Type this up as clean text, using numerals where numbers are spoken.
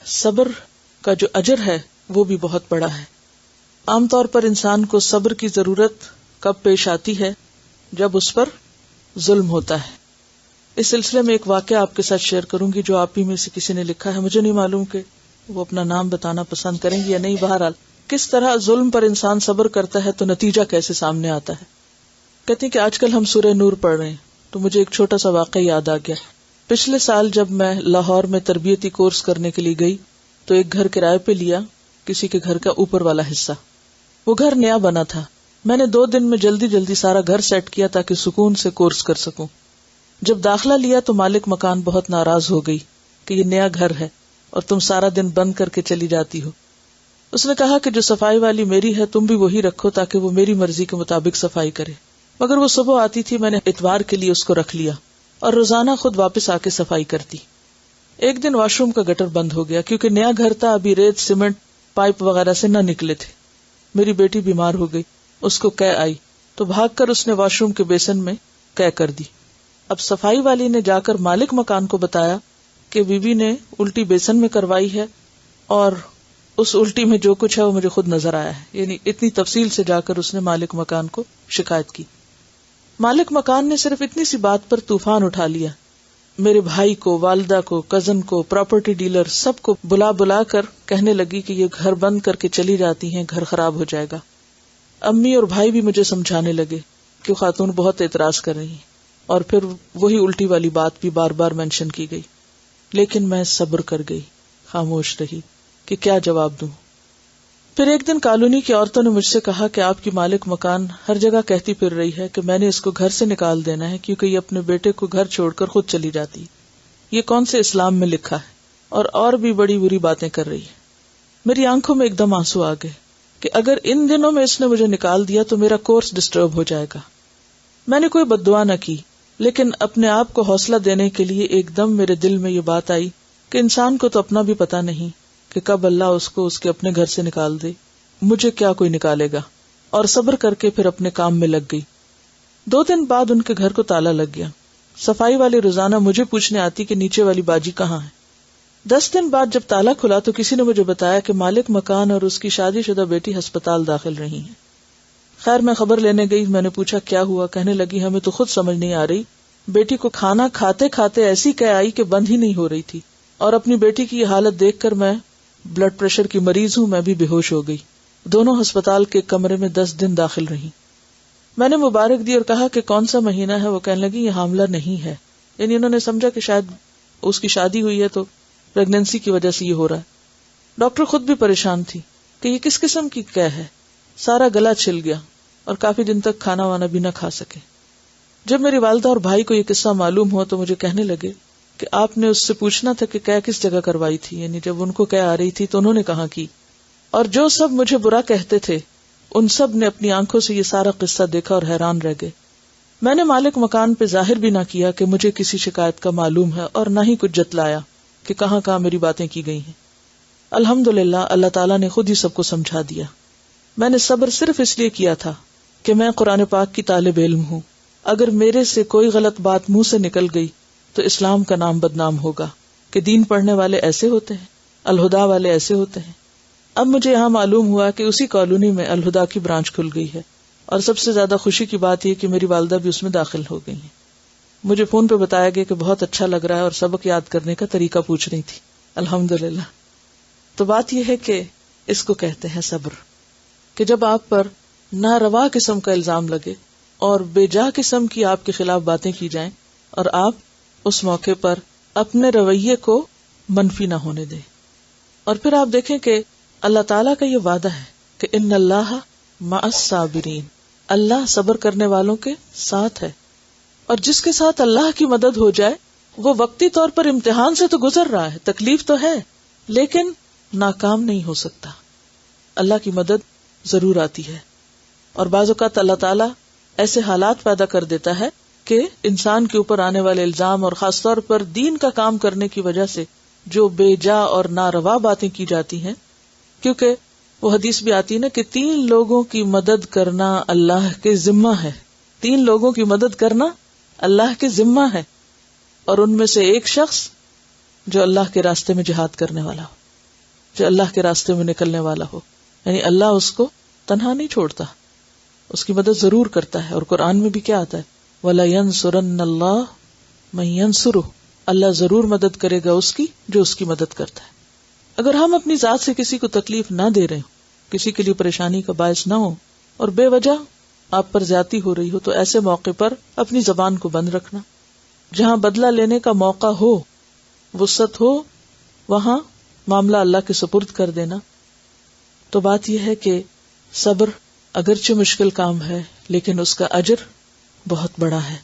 صبر کا جو اجر ہے وہ بھی بہت بڑا ہے. عام طور پر انسان کو صبر کی ضرورت کب پیش آتی ہے؟ جب اس پر ظلم ہوتا ہے. اس سلسلے میں ایک واقعہ آپ کے ساتھ شیئر کروں گی جو آپ ہی میں سے کسی نے لکھا ہے. مجھے نہیں معلوم کہ وہ اپنا نام بتانا پسند کریں گے یا نہیں. بہرحال کس طرح ظلم پر انسان صبر کرتا ہے تو نتیجہ کیسے سامنے آتا ہے. کہتے ہیں کہ آج کل ہم سورہ نور پڑھ رہے ہیں تو مجھے ایک چھوٹا سا واقعہ یاد آ گیا. پچھلے سال جب میں لاہور میں تربیتی کورس کرنے کے لیے گئی تو ایک گھر کرائے پہ لیا, کسی کے گھر کا اوپر والا حصہ. وہ گھر نیا بنا تھا. میں نے 2 دن میں جلدی سارا گھر سیٹ کیا تاکہ سکون سے کورس کر سکوں. جب داخلہ لیا تو مالک مکان بہت ناراض ہو گئی کہ یہ نیا گھر ہے اور تم سارا دن بند کر کے چلی جاتی ہو. اس نے کہا کہ جو صفائی والی میری ہے تم بھی وہی رکھو تاکہ وہ میری مرضی کے مطابق صفائی کرے. مگر وہ صبح آتی تھی, میں نے اتوار کے لیے اس کو رکھ لیا اور روزانہ خود واپس آ کے صفائی کرتی. ایک دن واش روم کا گٹر بند ہو گیا کیونکہ نیا گھر تھا, ابھی ریت سیمنٹ پائپ وغیرہ سے نہ نکلے تھے. میری بیٹی بیمار ہو گئی, اس کو قے آئی تو بھاگ کر اس نے واش روم کے بیسن میں قے کر دی. اب صفائی والی نے جا کر مالک مکان کو بتایا کہ بیوی نے الٹی بیسن میں کروائی ہے اور اس الٹی میں جو کچھ ہے وہ مجھے خود نظر آیا ہے. یعنی اتنی تفصیل سے جا کر اس نے مالک مکان کو شکایت کی. مالک مکان نے صرف اتنی سی بات پر طوفان اٹھا لیا. میرے بھائی کو, والدہ کو, کزن کو, پراپرٹی ڈیلر سب کو بلا کر کہنے لگی کہ یہ گھر بند کر کے چلی جاتی ہیں, گھر خراب ہو جائے گا. امی اور بھائی بھی مجھے سمجھانے لگے کہ خاتون بہت اعتراض کر رہی ہیں, اور پھر وہی الٹی والی بات بھی بار بار مینشن کی گئی. لیکن میں صبر کر گئی, خاموش رہی کہ کیا جواب دوں. پھر ایک دن کالونی کی عورتوں نے مجھ سے کہا کہ آپ کی مالک مکان ہر جگہ کہتی پھر رہی ہے کہ میں نے اس کو گھر سے نکال دینا ہے کیونکہ یہ اپنے بیٹے کو گھر چھوڑ کر خود چلی جاتی. یہ کون سے اسلام میں لکھا ہے؟ اور بھی بڑی بری باتیں کر رہی ہے. میری آنکھوں میں ایک دم آنسو آ گئے کہ اگر ان دنوں میں اس نے مجھے نکال دیا تو میرا کورس ڈسٹرب ہو جائے گا. میں نے کوئی بد دعا نہ کی, لیکن اپنے آپ کو حوصلہ دینے کے لیے ایک دم میرے دل میں یہ بات آئی کہ انسان کو تو اپنا بھی پتا نہیں کہ کب اللہ اس کو اس کے اپنے گھر سے نکال دے, مجھے کیا کوئی نکالے گا. اور صبر کر کے پھر اپنے کام میں لگ گئی. 2 دن بعد ان کے گھر کو تالا لگ گیا. صفائی والی روزانہ مجھے پوچھنے آتی کہ نیچے والی باجی کہاں ہے. 10 دن بعد جب تالا کھلا تو کسی نے مجھے بتایا کہ مالک مکان اور اس کی شادی شدہ بیٹی ہسپتال داخل رہی ہیں. خیر میں خبر لینے گئی, میں نے پوچھا کیا ہوا. کہنے لگی ہمیں تو خود سمجھ نہیں آ رہی, بیٹی کو کھانا کھاتے کھاتے ایسی قے آئی کہ بند ہی نہیں ہو رہی تھی, اور اپنی بیٹی کی یہ حالت دیکھ کر میں بلڈ پریشر کی مریض ہوں, میں بھی بے ہوش ہو گئی. دونوں ہسپتال کے کمرے میں 10 دن داخل رہی. میں نے مبارک دی اور کہا کہ کون سا مہینہ ہے. وہ کہنے لگی یہ حاملہ نہیں ہے. یعنی انہوں نے سمجھا کہ شاید اس کی شادی ہوئی ہے تو پریگنینسی کی وجہ سے یہ ہو رہا ہے. ڈاکٹر خود بھی پریشان تھی کہ یہ کس قسم کی قے ہے. سارا گلا چھل گیا اور کافی دن تک کھانا وانا بھی نہ کھا سکے. جب میری والدہ اور بھائی کو یہ قصہ معلوم ہوا تو مجھے کہنے لگے کہ آپ نے اس سے پوچھنا تھا کہ قے کس جگہ کروائی تھی. یعنی جب ان کو قے آ رہی تھی تو انہوں نے کہاں کی. اور جو سب مجھے برا کہتے تھے ان سب نے اپنی آنکھوں سے یہ سارا قصہ دیکھا اور حیران رہ گئے. میں نے مالک مکان پہ ظاہر بھی نہ کیا کہ مجھے کسی شکایت کا معلوم ہے اور نہ ہی کچھ جتلایا کہ کہاں کہاں میری باتیں کی گئی ہیں. الحمدللہ اللہ تعالیٰ نے خود ہی سب کو سمجھا دیا. میں نے صبر صرف اس لیے کیا تھا کہ میں قرآن پاک کی طالب علم ہوں. اگر میرے سے کوئی غلط بات منہ سے نکل گئی تو اسلام کا نام بدنام ہوگا کہ دین پڑھنے والے ایسے ہوتے ہیں, الہدا والے ایسے ہوتے ہیں. اب مجھے یہاں معلوم ہوا کہ اسی کالونی میں الہدا کی برانچ کھل گئی ہے, اور سب سے زیادہ خوشی کی بات یہ کہ میری والدہ بھی اس میں داخل ہو گئی ہیں. مجھے فون پہ بتایا گیا کہ بہت اچھا لگ رہا ہے اور سبق یاد کرنے کا طریقہ پوچھ رہی تھی. الحمدللہ. تو بات یہ ہے کہ اس کو کہتے ہیں صبر, کہ جب آپ پر ناروا قسم کا الزام لگے اور بے جا قسم کی آپ کے خلاف باتیں کی جائیں اور آپ اس موقع پر اپنے رویے کو منفی نہ ہونے دیں. اور پھر آپ دیکھیں کہ اللہ تعالیٰ کا یہ وعدہ ہے کہ ان اللہ مع الصابرین, اللہ صبر کرنے والوں کے ساتھ ہے. اور جس کے ساتھ اللہ کی مدد ہو جائے وہ وقتی طور پر امتحان سے تو گزر رہا ہے, تکلیف تو ہے, لیکن ناکام نہیں ہو سکتا. اللہ کی مدد ضرور آتی ہے. اور بعض اوقات اللہ تعالیٰ ایسے حالات پیدا کر دیتا ہے کہ انسان کے اوپر آنے والے الزام اور خاص طور پر دین کا کام کرنے کی وجہ سے جو بے جا اور ناروا باتیں کی جاتی ہیں, کیونکہ وہ حدیث بھی آتی ہے نا کہ 3 لوگوں کی مدد کرنا اللہ کے ذمہ ہے. 3 لوگوں کی مدد کرنا اللہ کے ذمہ ہے, اور ان میں سے ایک شخص جو اللہ کے راستے میں جہاد کرنے والا ہو. جو اللہ کے راستے میں نکلنے والا ہو. یعنی اللہ اس کو تنہا نہیں چھوڑتا، اس کی مدد ضرور کرتا ہے. اور قرآن میں بھی کیا آتا ہے؟ وَلَيَنْصُرَنَّ اللَّهُ مَن يَنْصُرُهُ، اللہ ضرور مدد کرے گا اس کی جو اس کی مدد کرتا ہے. اگر ہم اپنی ذات سے کسی کو تکلیف نہ دے رہے ہوں، کسی کے لیے پریشانی کا باعث نہ ہو، اور بے وجہ آپ پر زیادتی ہو رہی ہو، تو ایسے موقع پر اپنی زبان کو بند رکھنا. جہاں بدلہ لینے کا موقع ہو، وسعت ہو، وہاں معاملہ اللہ کے سپرد کر دینا. تو بات یہ ہے کہ صبر اگرچہ مشکل کام ہے لیکن اس کا اجر بہت بڑا ہے.